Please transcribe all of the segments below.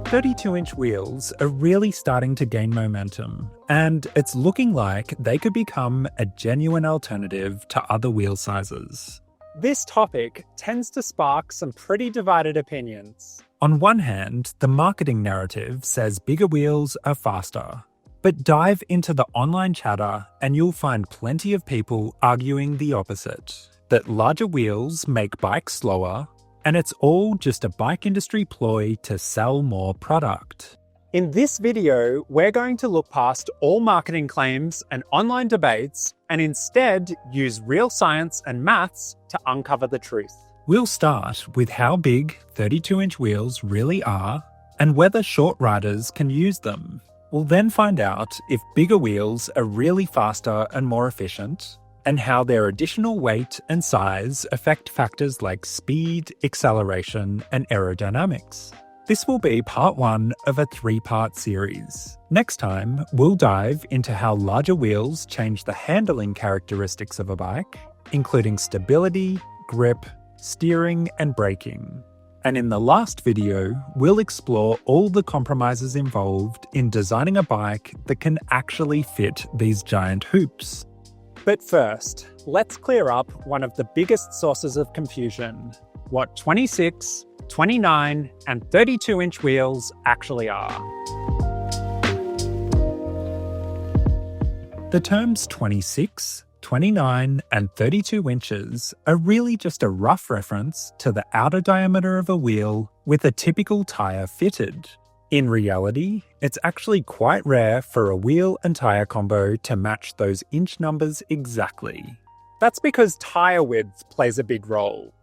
32-inch wheels are really starting to gain momentum, and it's looking like they could become a genuine alternative to other wheel sizes. This topic tends to spark some pretty divided opinions. On one hand, the marketing narrative says bigger wheels are faster. But dive into the online chatter and you'll find plenty of people arguing the opposite, that larger wheels make bikes slower, and it's all just a bike industry ploy to sell more product. In this video, we're going to look past all marketing claims and online debates and instead use real science and maths to uncover the truth. We'll start with how big 32-inch wheels really are and whether short riders can use them. We'll then find out if bigger wheels are really faster and more efficient, and how their additional weight and size affect factors like speed, acceleration, and aerodynamics. This will be part one of a 3-part series. Next time, we'll dive into how larger wheels change the handling characteristics of a bike, including stability, grip, steering, and braking. And in the last video, we'll explore all the compromises involved in designing a bike that can actually fit these giant hoops. But first, let's clear up one of the biggest sources of confusion: what 26, 29, and 32-inch wheels actually are. The terms 26, 29, and 32 inches are really just a rough reference to the outer diameter of a wheel with a typical tyre fitted. In reality, it's actually quite rare for a wheel and tyre combo to match those inch numbers exactly. That's because tyre width plays a big role.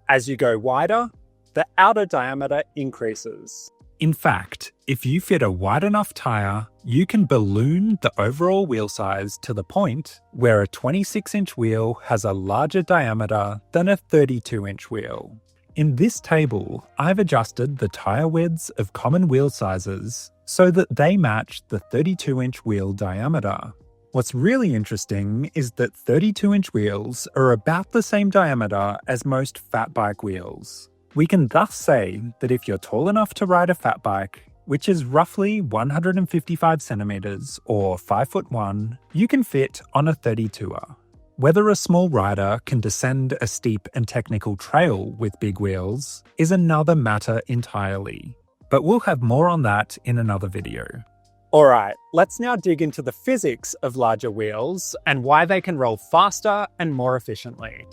As you go wider, the outer diameter increases. In fact, if you fit a wide enough tyre, you can balloon the overall wheel size to the point where a 26-inch wheel has a larger diameter than a 32-inch wheel. In this table, I've adjusted the tyre widths of common wheel sizes so that they match the 32-inch wheel diameter. What's really interesting is that 32-inch wheels are about the same diameter as most fat bike wheels. We can thus say that if you're tall enough to ride a fat bike, which is roughly 155 centimeters or 5'1", you can fit on a 32er. Whether a small rider can descend a steep and technical trail with big wheels is another matter entirely. But we'll have more on that in another video. Alright, let's now dig into the physics of larger wheels and why they can roll faster and more efficiently.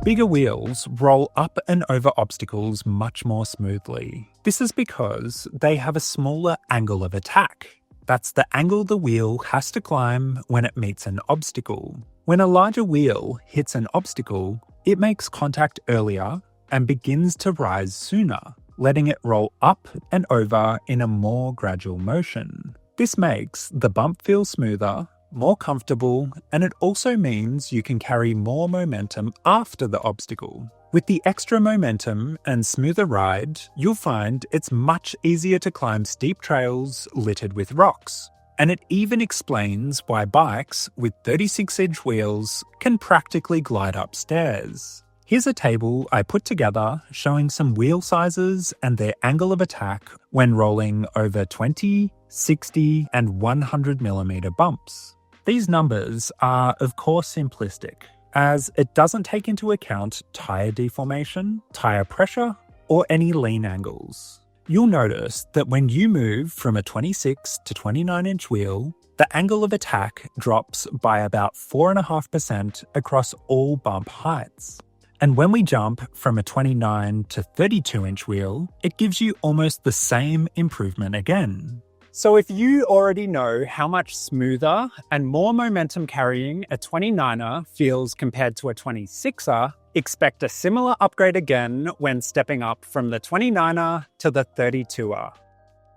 Bigger wheels roll up and over obstacles much more smoothly. This is because they have a smaller angle of attack. That's the angle the wheel has to climb when it meets an obstacle. When a larger wheel hits an obstacle, it makes contact earlier and begins to rise sooner, letting it roll up and over in a more gradual motion. This makes the bump feel smoother, more comfortable, and it also means you can carry more momentum after the obstacle. With the extra momentum and smoother ride, you'll find it's much easier to climb steep trails littered with rocks. And it even explains why bikes with 36-inch wheels can practically glide up stairs. Here's a table I put together showing some wheel sizes and their angle of attack when rolling over 20, 60, and 100mm bumps. These numbers are, of course, simplistic, as it doesn't take into account tyre deformation, tyre pressure, or any lean angles. You'll notice that when you move from a 26 to 29-inch wheel, the angle of attack drops by about 4.5% across all bump heights. And when we jump from a 29 to 32-inch wheel, it gives you almost the same improvement again. So if you already know how much smoother and more momentum carrying a 29er feels compared to a 26er, expect a similar upgrade again when stepping up from the 29er to the 32er.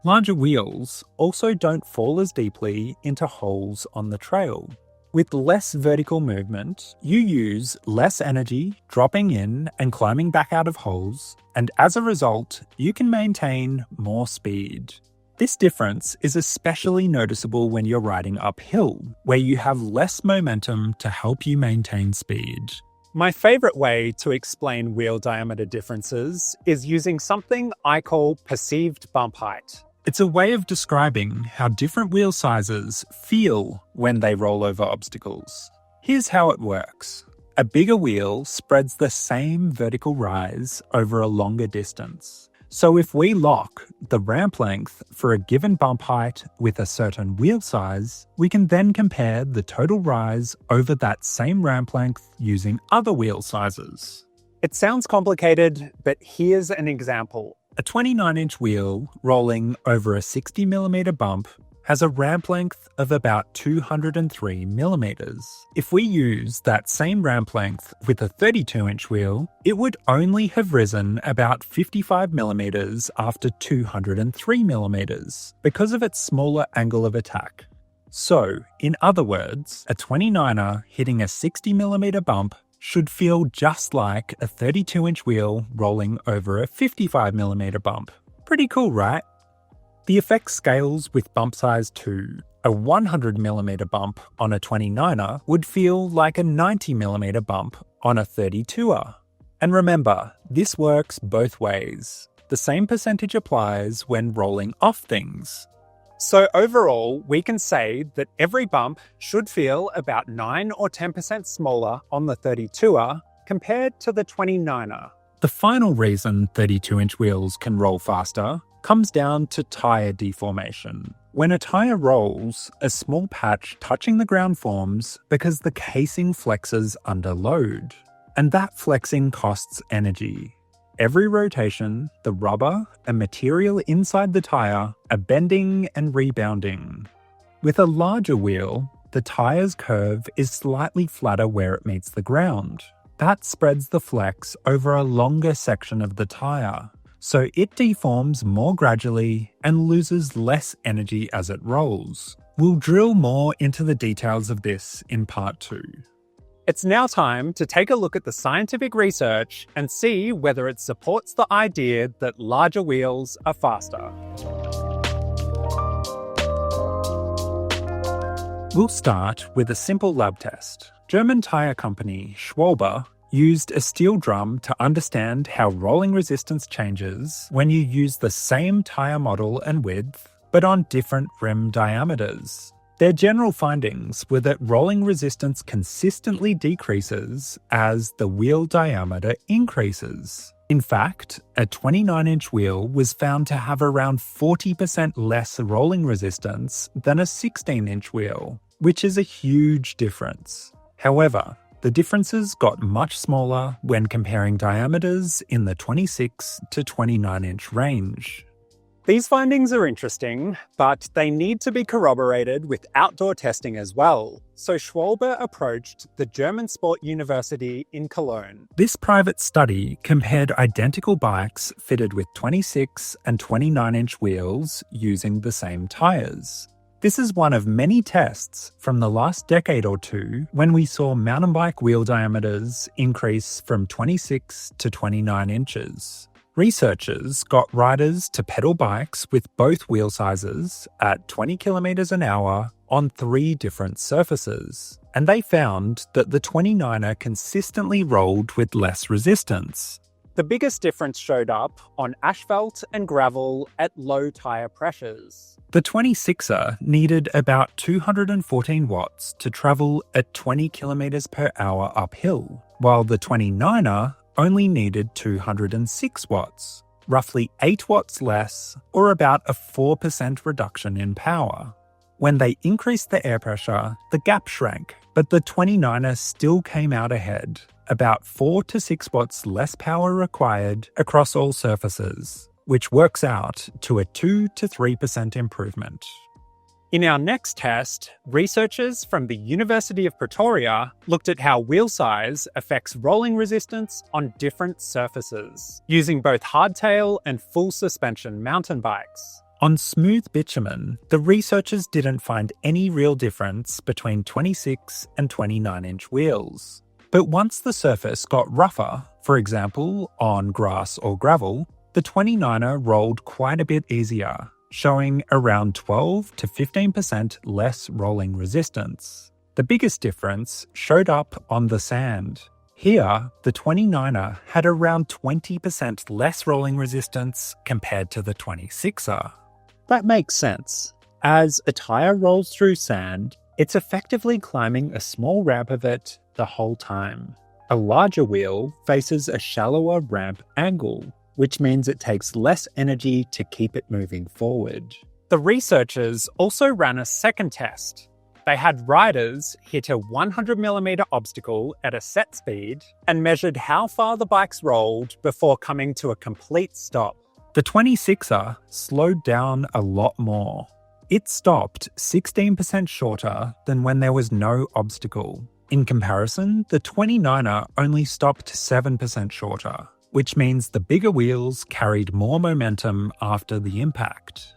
Larger wheels also don't fall as deeply into holes on the trail. With less vertical movement, you use less energy dropping in and climbing back out of holes, and as a result, you can maintain more speed. This difference is especially noticeable when you're riding uphill, where you have less momentum to help you maintain speed. My favorite way to explain wheel diameter differences is using something I call perceived bump height. It's a way of describing how different wheel sizes feel when they roll over obstacles. Here's how it works. A bigger wheel spreads the same vertical rise over a longer distance. So if we lock the ramp length for a given bump height with a certain wheel size, we can then compare the total rise over that same ramp length using other wheel sizes. It sounds complicated, but here's an example. A 29-inch wheel rolling over a 60mm bump has a ramp length of about 203mm. If we use that same ramp length with a 32-inch wheel, it would only have risen about 55mm after 203mm because of its smaller angle of attack. So, in other words, a 29er hitting a 60mm bump should feel just like a 32-inch wheel rolling over a 55mm bump. Pretty cool, right? The effect scales with bump size too. A 100mm bump on a 29er would feel like a 90mm bump on a 32er. And remember, this works both ways. The same percentage applies when rolling off things. So overall, we can say that every bump should feel about 9 or 10% smaller on the 32er compared to the 29er. The final reason 32-inch wheels can roll faster comes down to tyre deformation. When a tyre rolls, a small patch touching the ground forms because the casing flexes under load. And that flexing costs energy. Every rotation, the rubber and material inside the tyre are bending and rebounding. With a larger wheel, the tyre's curve is slightly flatter where it meets the ground. That spreads the flex over a longer section of the tyre, so it deforms more gradually and loses less energy as it rolls. We'll drill more into the details of this in part 2. It's now time to take a look at the scientific research and see whether it supports the idea that larger wheels are faster. We'll start with a simple lab test. German tyre company Schwalbe used a steel drum to understand how rolling resistance changes when you use the same tyre model and width, but on different rim diameters. Their general findings were that rolling resistance consistently decreases as the wheel diameter increases. In fact, a 29-inch wheel was found to have around 40% less rolling resistance than a 16-inch wheel, which is a huge difference. However, the differences got much smaller when comparing diameters in the 26 to 29-inch range. These findings are interesting, but they need to be corroborated with outdoor testing as well. So Schwalbe approached the German Sport University in Cologne. This private study compared identical bikes fitted with 26 and 29-inch wheels using the same tyres. This is one of many tests from the last decade or two when we saw mountain bike wheel diameters increase from 26 to 29 inches. Researchers got riders to pedal bikes with both wheel sizes at 20 kilometers an hour on 3 different surfaces, and they found that the 29er consistently rolled with less resistance. The biggest difference showed up on asphalt and gravel at low tyre pressures. The 26er needed about 214 watts to travel at 20 kilometers per hour uphill, while the 29er only needed 206 watts, roughly 8 watts less, or about a 4% reduction in power. When they increased the air pressure, the gap shrank, but the 29er still came out ahead, about 4 to 6 watts less power required across all surfaces, which works out to a 2 to 3% improvement. In our next test, researchers from the University of Pretoria looked at how wheel size affects rolling resistance on different surfaces, using both hardtail and full suspension mountain bikes. On smooth bitumen, the researchers didn't find any real difference between 26 and 29-inch wheels. But once the surface got rougher, for example on grass or gravel, the 29er rolled quite a bit easier, showing around 12 to 15% less rolling resistance. The biggest difference showed up on the sand. Here, the 29er had around 20% less rolling resistance compared to the 26er. That makes sense. As a tyre rolls through sand, it's effectively climbing a small ramp of it the whole time. A larger wheel faces a shallower ramp angle, which means it takes less energy to keep it moving forward. The researchers also ran a second test. They had riders hit a 100mm obstacle at a set speed and measured how far the bikes rolled before coming to a complete stop. The 26er slowed down a lot more. It stopped 16% shorter than when there was no obstacle. In comparison, the 29er only stopped 7% shorter, which means the bigger wheels carried more momentum after the impact.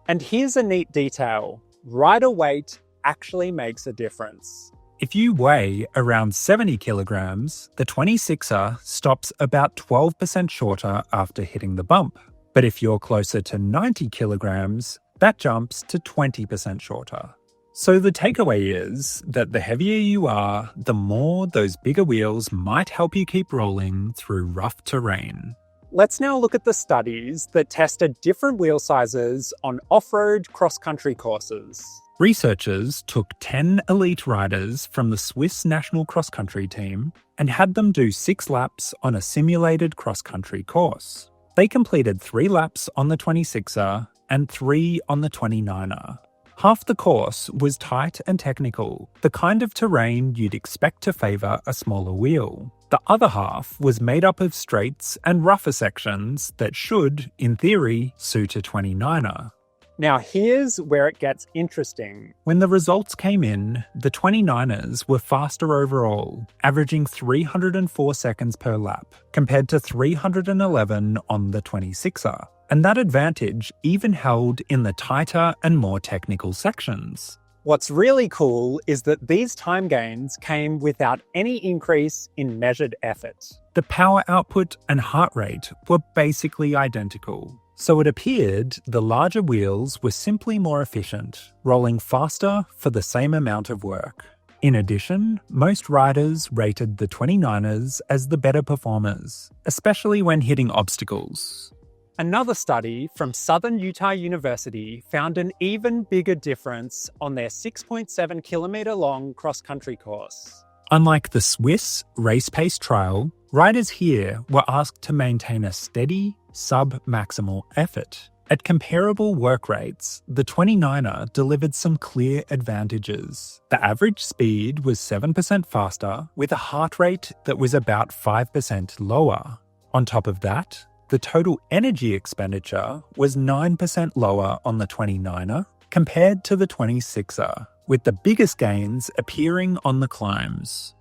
And here's a neat detail. Rider weight actually makes a difference. If you weigh around 70 kilograms, the 26er stops about 12% shorter after hitting the bump. But if you're closer to 90 kilograms, that jumps to 20% shorter. So the takeaway is that the heavier you are, the more those bigger wheels might help you keep rolling through rough terrain. Let's now look at the studies that tested different wheel sizes on off-road cross-country courses. Researchers took 10 elite riders from the Swiss national cross-country team and had them do 6 laps on a simulated cross-country course. They completed 3 laps on the 26er and 3 on the 29er. Half the course was tight and technical, the kind of terrain you'd expect to favour a smaller wheel. The other half was made up of straights and rougher sections that should, in theory, suit a 29er. Now here's where it gets interesting. When the results came in, the 29ers were faster overall, averaging 304 seconds per lap, compared to 311 on the 26er. And that advantage even held in the tighter and more technical sections. What's really cool is that these time gains came without any increase in measured effort. The power output and heart rate were basically identical. So it appeared the larger wheels were simply more efficient, rolling faster for the same amount of work. In addition, most riders rated the 29ers as the better performers, especially when hitting obstacles. Another study from Southern Utah University found an even bigger difference on their 6.7 kilometre long cross-country course. Unlike the Swiss race pace trial, riders here were asked to maintain a steady, sub-maximal effort. At comparable work rates, the 29er delivered some clear advantages. The average speed was 7% faster, with a heart rate that was about 5% lower. On top of that, the total energy expenditure was 9% lower on the 29er compared to the 26er, with the biggest gains appearing on the climbs.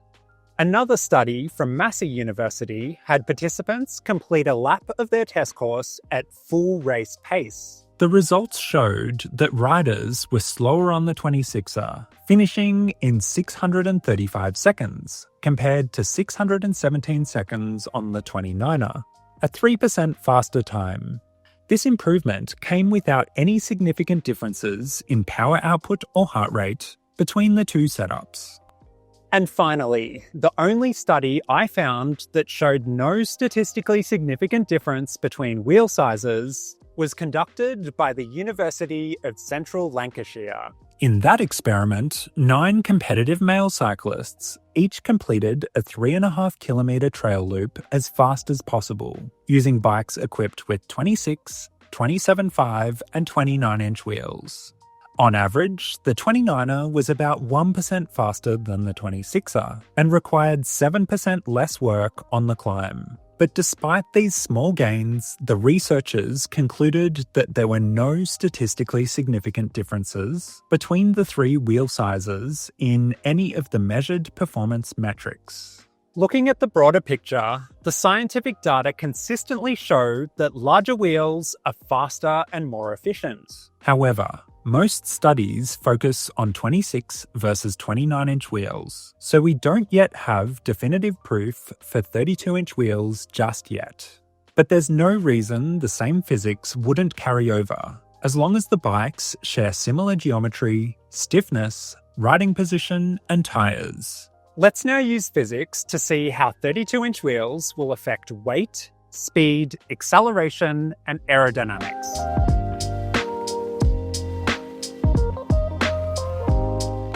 Another study from Massey University had participants complete a lap of their test course at full race pace. The results showed that riders were slower on the 26er, finishing in 635 seconds, compared to 617 seconds on the 29er, a 3% faster time. This improvement came without any significant differences in power output or heart rate between the two setups. And finally, the only study I found that showed no statistically significant difference between wheel sizes was conducted by the University of Central Lancashire. In that experiment, 9 competitive male cyclists each completed a 3.5 kilometre trail loop as fast as possible, using bikes equipped with 26, 27.5 and 29-inch wheels. On average, the 29er was about 1% faster than the 26er and required 7% less work on the climb. But despite these small gains, the researchers concluded that there were no statistically significant differences between the 3 wheel sizes in any of the measured performance metrics. Looking at the broader picture, the scientific data consistently show that larger wheels are faster and more efficient. However, most studies focus on 26 versus 29-inch wheels, so we don't yet have definitive proof for 32-inch wheels just yet. But there's no reason the same physics wouldn't carry over, as long as the bikes share similar geometry, stiffness, riding position, and tyres. Let's now use physics to see how 32-inch wheels will affect weight, speed, acceleration, and aerodynamics.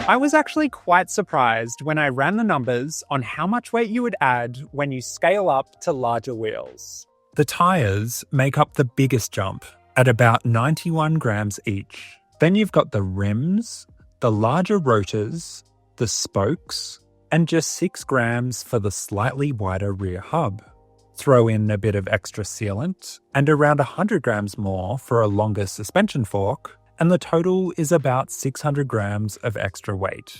I was actually quite surprised when I ran the numbers on how much weight you would add when you scale up to larger wheels. The tyres make up the biggest jump at about 91 grams each. Then you've got the rims, the larger rotors, the spokes, and just 6 grams for the slightly wider rear hub. Throw in a bit of extra sealant and around 100 grams more for a longer suspension fork, and the total is about 600 grams of extra weight.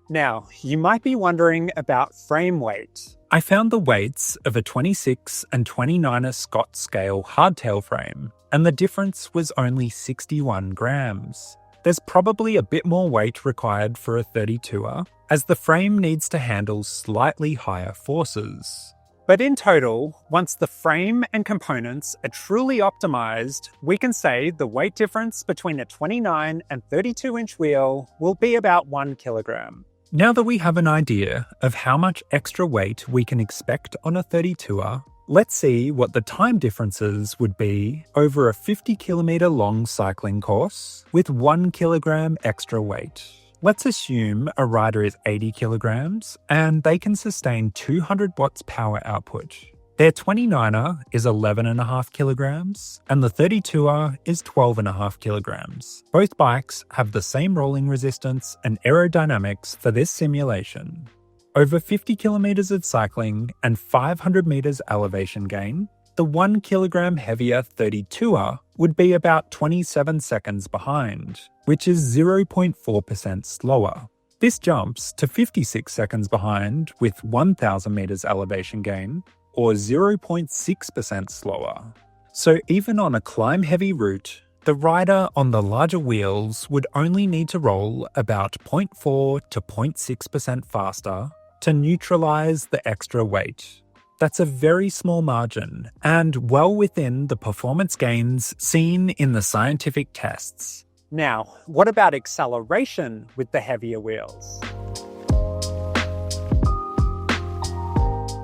Now, you might be wondering about frame weight. I found the weights of a 26 and 29er Scott scale hardtail frame, and the difference was only 61 grams. There's probably a bit more weight required for a 32er, as the frame needs to handle slightly higher forces. But in total, once the frame and components are truly optimized, we can say the weight difference between a 29 and 32-inch wheel will be about 1 kilogram. Now that we have an idea of how much extra weight we can expect on a 32er, let's see what the time differences would be over a 50-kilometre long cycling course with 1 kilogram extra weight. Let's assume a rider is 80 kilograms and they can sustain 200 watts power output. Their 29er is 11.5 kilograms and the 32er is 12.5 kilograms. Both bikes have the same rolling resistance and aerodynamics for this simulation. Over 50 kilometers of cycling and 500 meters elevation gain, the 1 kilogram heavier 32er would be about 27 seconds behind, which is 0.4% slower. This jumps to 56 seconds behind with 1,000 meters elevation gain, or 0.6% slower. So even on a climb-heavy route, the rider on the larger wheels would only need to roll about 0.4 to 0.6% faster to neutralize the extra weight. That's a very small margin and well within the performance gains seen in the scientific tests. Now, what about acceleration with the heavier wheels?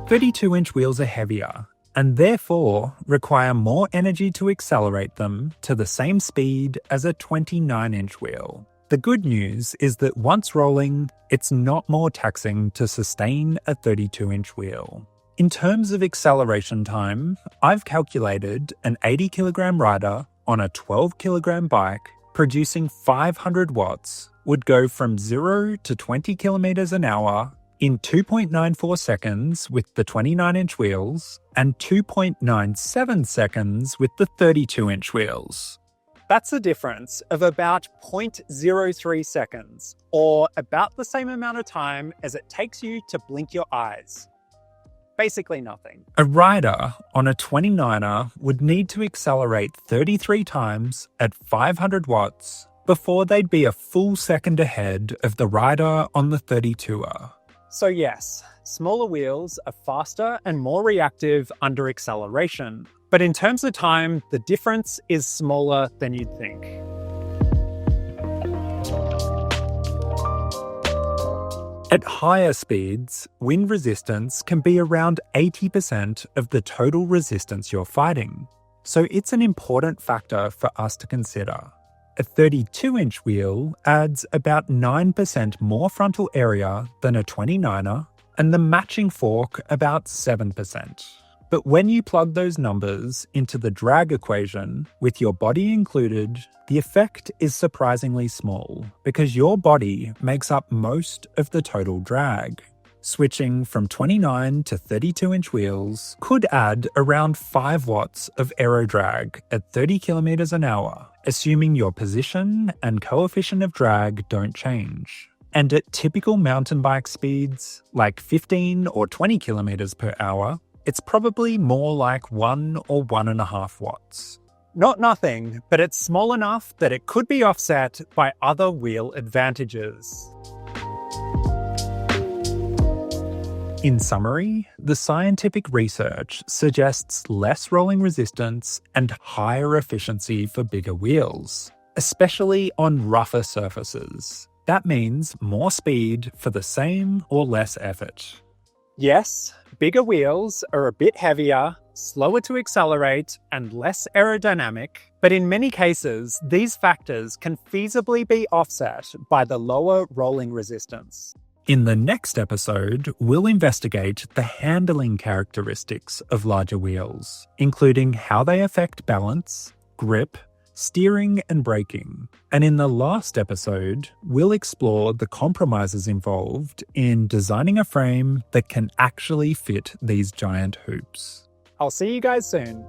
32-inch wheels are heavier and therefore require more energy to accelerate them to the same speed as a 29-inch wheel. The good news is that once rolling, it's not more taxing to sustain a 32-inch wheel. In terms of acceleration time, I've calculated an 80 kilogram rider on a 12 kilogram bike producing 500 watts would go from 0 to 20 kilometers an hour in 2.94 seconds with the 29-inch wheels and 2.97 seconds with the 32-inch wheels. That's a difference of about 0.03 seconds, or about the same amount of time as it takes you to blink your eyes. Basically nothing. A rider on a 29er would need to accelerate 33 times at 500 watts before they'd be a full second ahead of the rider on the 32er. So yes, smaller wheels are faster and more reactive under acceleration. But in terms of time, the difference is smaller than you'd think. At higher speeds, wind resistance can be around 80% of the total resistance you're fighting. So it's an important factor for us to consider. A 32-inch wheel adds about 9% more frontal area than a 29er, and the matching fork about 7%. But when you plug those numbers into the drag equation, with your body included, the effect is surprisingly small because your body makes up most of the total drag. Switching from 29 to 32-inch wheels could add around 5 watts of aero drag at 30 kilometers an hour, assuming your position and coefficient of drag don't change. And at typical mountain bike speeds, like 15 or 20 kilometers per hour, it's probably more like 1 or 1.5 watts. Not nothing, but it's small enough that it could be offset by other wheel advantages. In summary, the scientific research suggests less rolling resistance and higher efficiency for bigger wheels, especially on rougher surfaces. That means more speed for the same or less effort. Yes, bigger wheels are a bit heavier, slower to accelerate, and less aerodynamic, but in many cases, these factors can feasibly be offset by the lower rolling resistance. In the next episode, we'll investigate the handling characteristics of larger wheels, including how they affect balance, grip, steering, and braking. And in the last episode, we'll explore the compromises involved in designing a frame that can actually fit these giant hoops. I'll see you guys soon.